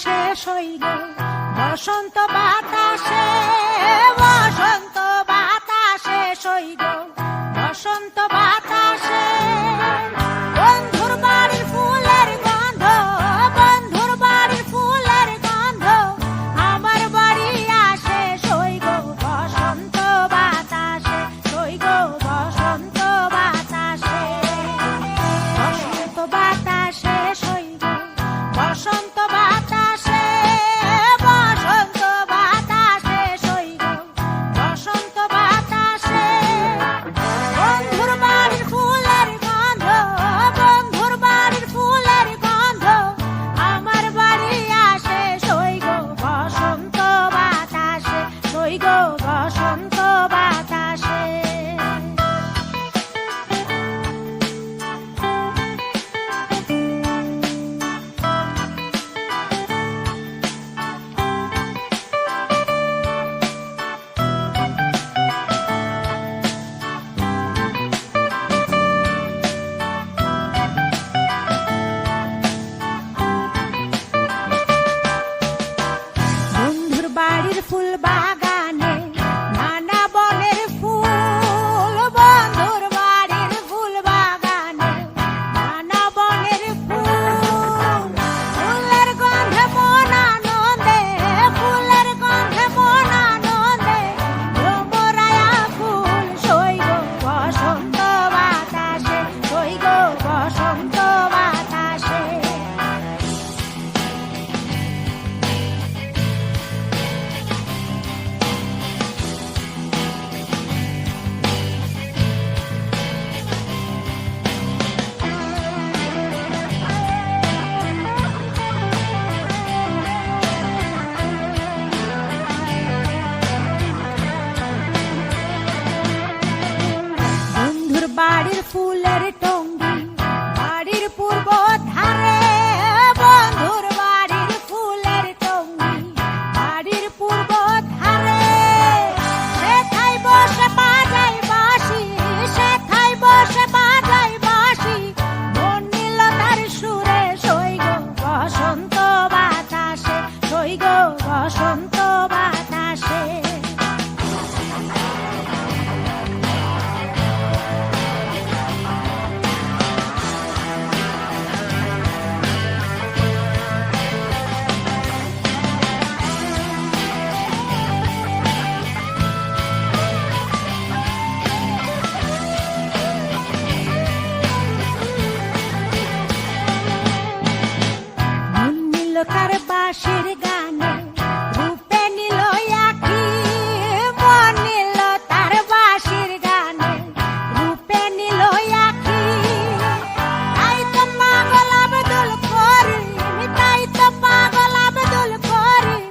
শেষ হইল বসন্ত বাতাসে, বসন্ত বাতাসে সইল বসন্ত বাতাসে। বন্ধুর বাড়ির ফুলের গন্ধ, বন্ধুর বাড়ির ফুলের গন্ধ আমার বাড়ি আসে সইল বসন্ত বাতাসে, সইল বসন্ত বাতাসে। বসন্ত বাতাসে সইল বসন্ত বাতাসে, বসন্ত বাতাসে সইল বসন্ত বাতাসে। বন্ধুর বাড়ির ফুলের গন্ধ, বন্ধুর বাড়ির ফুলের গন্ধ আমার বাড়ি আসে সইল বসন্ত বাতাসে, সইল বসন্ত বাতাসে। বন্ধুর বাড়ির ফুল বাগানে নানা বনের ফুল, বন্ধুর বাড়ির ফুল বাগানে নানা বনের ফুল। ফুলের গন্ধে মন আনন্দে, ফুলের গন্ধে মন আনন্দে ভ্রমরায়া ফুল সইল বসন্ত বাতাসে, সইল বসন্ত বাতাসে। বন্ধুর বাড়ির ফুলের টঙ্গি বাড়ির পূর্ব ধারে, বন্ধুর বাড়ির ফুলের টঙ্গি বাড়ির পূর্ব ধারে। সেথায় বসে বাজাই বাঁশি, সেথায় বসে বাজাই বাঁশি মন নিল তার সুরে সইল বসন্ত বাতাসে, সইল বসন্ত বাতাসে। মন নিল তার বাঁশির গানে, রূপে নিল আঁখি। মন নিল তার বাঁশির গানে, রূপে নিল আঁখি। তাই তো পাগল আব্দুল করিম, তাই তো পাগল আব্দুল করিম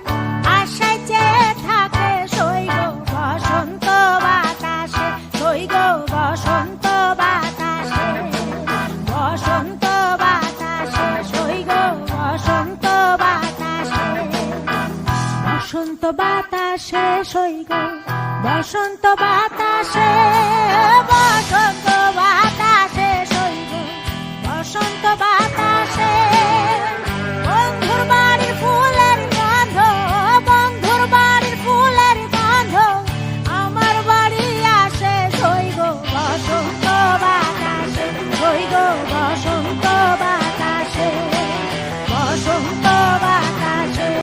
আশায় চেয়ে থাকে সইল বসন্ত বাতাসে, সইল বসন্ত বাতাসে। বসন্ত বাতাসে সইল বসন্ত বাতাসে। বসন্ত বাতাসে সইল বসন্ত বাতাসে, বসন্ত